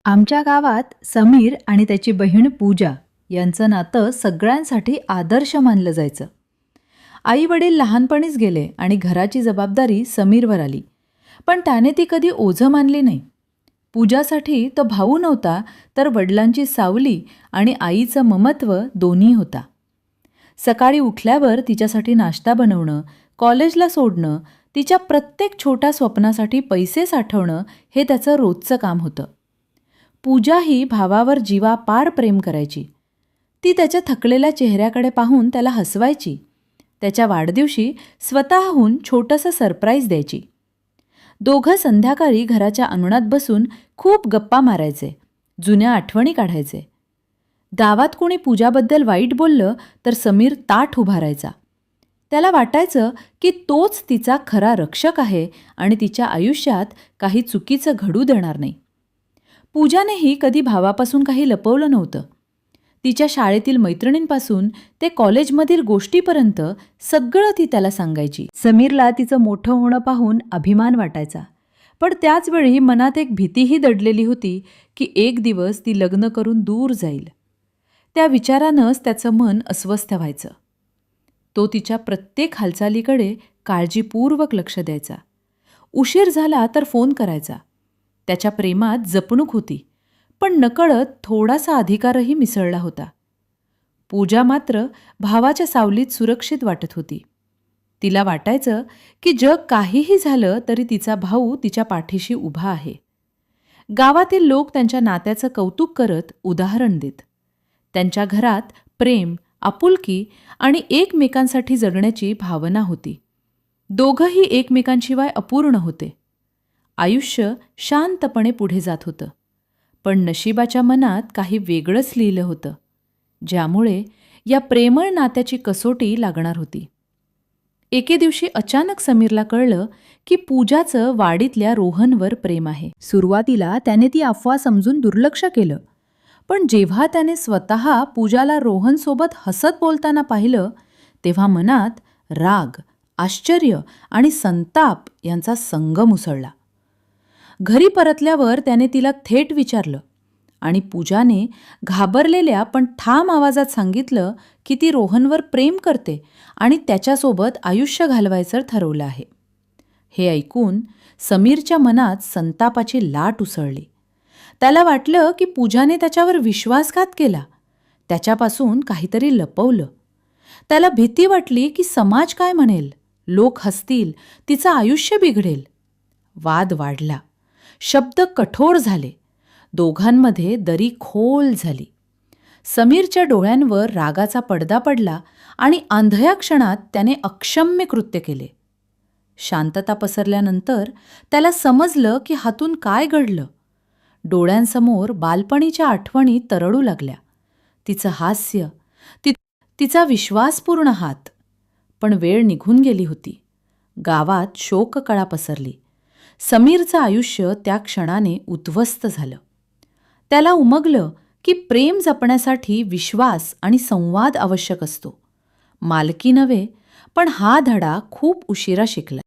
आमच्या गावात समीर आणि त्याची बहीण पूजा यांचं नातं सगळ्यांसाठी आदर्श मानलं जायचं. आई वडील लहानपणीच गेले आणि घराची जबाबदारी समीरवर आली, पण त्याने ती कधी ओझं मानली नाही. पूजासाठी तो भाऊ नव्हता, तर वडिलांची सावली आणि आईचं ममत्व दोन्ही होता. सकाळी उठल्यावर तिच्यासाठी नाश्ता बनवणं, कॉलेजला सोडणं, तिच्या प्रत्येक छोट्या स्वप्नासाठी पैसे साठवणं हे त्याचं रोजचं काम होतं. पूजा ही भावावर जीवापाड प्रेम करायची. ती त्याच्या थकलेल्या चेहऱ्याकडे पाहून त्याला हसवायची. त्याच्या वाढदिवशी स्वतःहून छोटंसं सरप्राईज द्यायची. दोघं संध्याकाळी घराच्या अंगणात बसून खूप गप्पा मारायचे, जुन्या आठवणी काढायचे. गावात कोणी पूजाबद्दल वाईट बोललं तर समीर ताठ उभारायचा. त्याला वाटायचं की तोच तिचा खरा रक्षक आहे आणि तिच्या आयुष्यात काही चुकीचं घडू देणार नाही. पूजानेही कधी भावापासून काही लपवलं नव्हतं. तिच्या शाळेतील मैत्रिणींपासून ते कॉलेजमधील गोष्टीपर्यंत सगळं ती त्याला सांगायची. समीरला तिचं मोठं होणं पाहून अभिमान वाटायचा, पण त्याचवेळी मनात एक भीतीही दडलेली होती की एक दिवस ती लग्न करून दूर जाईल. त्या विचारानंच त्याचं मन अस्वस्थ व्हायचं. तो तिच्या प्रत्येक हालचालीकडे काळजीपूर्वक लक्ष द्यायचा. उशीर झाला तर फोन करायचा. त्याच्या प्रेमात जपणूक होती, पण नकळत थोडासा अधिकारही मिसळला होता. पूजा मात्र भावाच्या सावलीत सुरक्षित वाटत होती. तिला वाटायचं की जग काहीही झालं तरी तिचा भाऊ तिच्या पाठीशी उभा आहे. गावातील लोक त्यांच्या नात्याचं कौतुक करत उदाहरण देत. त्यांच्या घरात प्रेम, आपुलकी आणि एकमेकांसाठी जगण्याची भावना होती. दोघंही एकमेकांशिवाय अपूर्ण होते. आयुष्य शांतपणे पुढे जात होतं, पण नशिबाच्या मनात काही वेगळंच लिहिलं होतं, ज्यामुळे या प्रेमळ नात्याची कसोटी लागणार होती. एके दिवशी अचानक समीरला कळलं की पूजाचं वाडीतल्या रोहनवर प्रेम आहे. सुरुवातीला त्याने ती अफवा समजून दुर्लक्ष केलं, पण जेव्हा त्याने स्वतः पूजाला रोहनसोबत हसत बोलताना पाहिलं, तेव्हा मनात राग, आश्चर्य आणि संताप यांचा संगम उसळला. घरी परतल्यावर त्याने तिला थेट विचारलं आणि पूजाने घाबरलेल्या पण ठाम आवाजात सांगितलं की ती रोहनवर प्रेम करते आणि त्याच्यासोबत आयुष्य घालवायचं ठरवलं आहे. हे ऐकून समीरच्या मनात संतापाची लाट उसळली. त्याला वाटलं की पूजाने त्याच्यावर विश्वासघात केला, त्याच्यापासून काहीतरी लपवलं. त्याला भीती वाटली की समाज काय म्हणेल, लोक हसतील, तिचं आयुष्य बिघडेल. वाद वाढला, शब्द कठोर झाले, दोघांमध्ये दरी खोल झाली. समीरच्या डोळ्यांवर रागाचा पडदा पडला आणि आंधळ्या क्षणात त्याने अक्षम्य कृत्य केले. शांतता पसरल्यानंतर त्याला समजलं की हातून काय घडलं. डोळ्यांसमोर बालपणीच्या आठवणी तरळू लागल्या. तिचं हास्य, तिचा विश्वासपूर्ण हात. पण वेळ निघून गेली होती. गावात शोककळा पसरली. समीरचं आयुष्य त्या क्षणाने उद्ध्वस्त झालं. त्याला उमगलं की प्रेम जपण्यासाठी विश्वास आणि संवाद आवश्यक असतो. मालकी नव्हे, पण हा धडा खूप उशिरा शिकला.